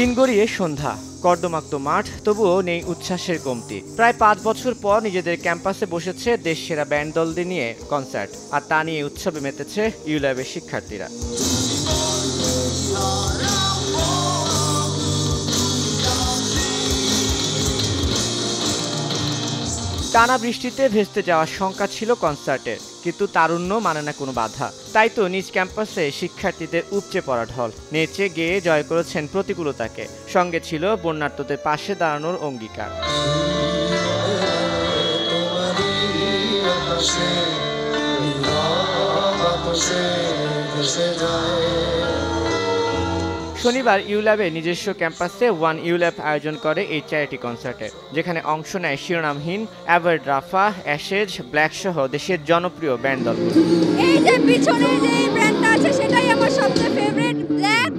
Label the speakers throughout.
Speaker 1: দিন গড়িয়ে সন্ধ্যা, কর্দমাক্ত মাঠ, তবুও নেই উচ্ছ্বাসের কমতি। প্রায় 5 বছর পর নিজেদের ক্যাম্পাসে বসেছে দেশ সেরা ব্যান্ড দলদের নিয়ে কনসার্ট, আর তা নিয়ে উৎসবে মেতেছে ইউল্যাবের শিক্ষার্থীরা। টানা বৃষ্টিতে ভেস্তে যাওয়ার শঙ্কা ছিল কনসার্টের, কিন্তু তারুণ্য মানে না কোনো বাধা। তাই তো নিজ ক্যাম্পাসে শিক্ষার্থীদের উপচে পড়া ঢল। নেচে গেয়ে জয় করেছেন প্রতিকূলতাকে, সঙ্গে ছিল বন্যার্তদের পাশে দাঁড়ানোর অঙ্গীকার। শনিবার ইউল্যাবে নিজস্ব ক্যাম্পাসে ওয়ান ইউল্যাব আয়োজন করে এই চ্যারিটি কনসার্টের, যেখানে অংশ নেয় শিরোনামহীন অ্যাভার্ড রাফা, অ্যাশেজ, ব্ল্যাক সহ দেশের জনপ্রিয় ব্যান্ড দলগুলো।
Speaker 2: এই যে পিছনে যে ব্র্যান্ডটা আছে সেটাই আমার সবচেয়ে ফেভারিট, ব্ল্যাক।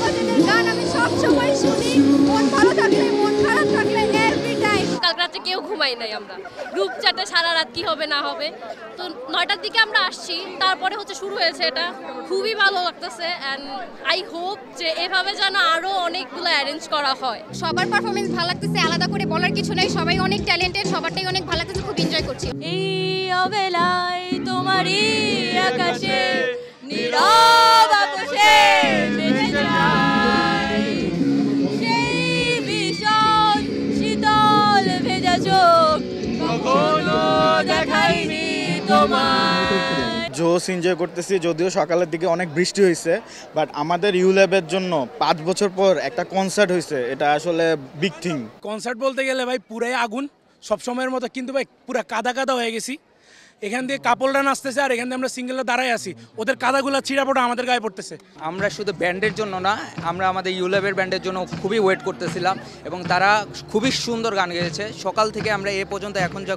Speaker 2: ওদের গান আমি সব সময় শুনি, মন ভালো থাকলে, মন খারাপ থাকলে, এভরি টাইম।
Speaker 3: কাল রাতে কেউ ঘুমাই নাই আমরা, গ্রুপ চ্যাটে সারা রাত কি হবে না হবে। তো 9টার দিকে আমরা আসছি, তারপরে শুরু হয়েছে। এটা খুবই ভালো লাগতেছে অ্যান্ড আই হোপ যে এভাবে যেন আরো অনেকগুলো অ্যারেঞ্জ করা হয়।
Speaker 2: সবার পারফরমেন্স ভালো লাগতেছে, আলাদা করে বলার কিছু নাই, সবাই অনেক ট্যালেন্টেড, সবারটাই অনেক ভালো লাগতেছে, খুব এনজয় করছি।
Speaker 3: এই অবেলায় তোমারই আকাশে নীরব আপোষে ভেসে যায় সেই ভীষণ শীতল ভেজা চোখ, কখনো দেখাইনি তোমার।
Speaker 4: জোস এনজয় করতেছি, যদিও সকালের দিকে অনেক বৃষ্টি হয়েছে, বাট আমাদের ইউল্যাবের জন্য 5 বছর পর একটা কনসার্ট হয়েছে, এটা আসলে বিগ থিং।
Speaker 5: কনসার্ট বলতে গেলে ভাই পুরাই আগুন, সব সময়ের মতো, কিন্তু ভাই পুরা কাদা কাদা হয়ে গেছি। এখান দিয়ে কাপড়রা নাচতেছে আর এখান দিয়ে আমরা সিঙ্গেলরা দাঁড়ায় আছি, ওদের কাদাগুলা চিরাপোটা আমাদের গায়ে পড়তেছে।
Speaker 6: আমরা শুধু ব্যান্ডের জন্য না, আমরা আমাদের ইউল্যাবের ব্যান্ডের জন্য খুবই ওয়েট করতেছিলাম এবং তারা খুবই সুন্দর গান গেয়েছে। সকাল থেকে আমরা এ পর্যন্ত এখন যা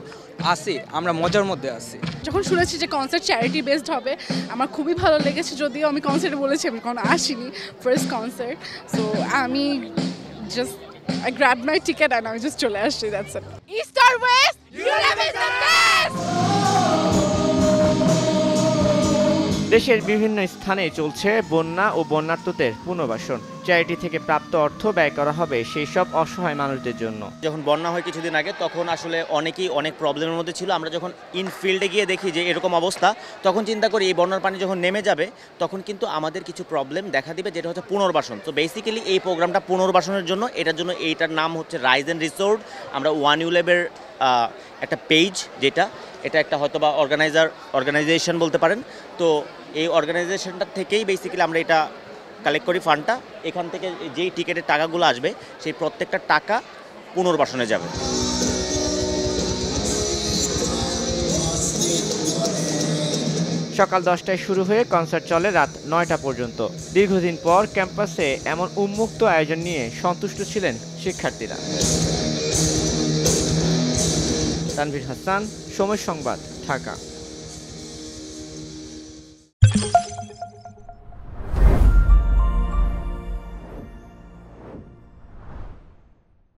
Speaker 6: আসি, আমরা মজার মধ্যে আসি।
Speaker 7: যখন শুনেছি যে কনসার্ট চ্যারিটি বেসড হবে, আমার খুবই ভালো লেগেছে। যদিও আমি কনসার্টে বলেছি আমি কখনো আসিনি, ফার্স্ট কনসার্ট, সো আমি just I grabbed my ticket and আমি just চলে আসছি, that's it. East or West, ULAB is the best!
Speaker 1: দেশের বিভিন্ন স্থানে চলছে বন্যা ও বন্যার্তদের পুনর্বাসন। চ্যারিটি থেকে প্রাপ্ত অর্থ ব্যয় করা হবে সেই সব অসহায় মানুষদের জন্য।
Speaker 8: যখন বন্যা হয় কিছুদিন আগে, তখন আসলে অনেকেই অনেক প্রবলেমের মধ্যে ছিল। আমরা যখন ইনফিল্ডে গিয়ে দেখি যে এরকম অবস্থা, তখন চিন্তা করি এই বন্যার পানি যখন নেমে যাবে তখন কিন্তু আমাদের কিছু প্রবলেম দেখা দিবে, যেটা হচ্ছে পুনর্বাসন। তো বেসিক্যালি এই প্রোগ্রামটা পুনর্বাসনের জন্য, এটার জন্য এইটার নাম হচ্ছে রাইজ অ্যান্ড রিসোর্ট। আমরা ওয়ান ইউল্যাবের একটা পেজ, এটা একটা হয়তো বা অর্গানাইজেশন বলতে পারেন। তো এই অর্গানাইজেশনটা থেকেই বেসিক্যালি আমরা এটা কালেক্ট করি ফান্ডটা। এখান থেকে যেই টিকিটের টাকাগুলো আসবে সেই প্রত্যেকটা টাকা পুনর্বাসনে যাবে।
Speaker 1: সকাল 10টায় শুরু হয়ে কনসার্ট চলে রাত 9টা পর্যন্ত। দীর্ঘদিন পর ক্যাম্পাসে এমন উন্মুক্ত আয়োজন নিয়ে সন্তুষ্ট ছিলেন শিক্ষার্থীরা। তানভীর হাসান, সময় সংবাদ, ঢাকা।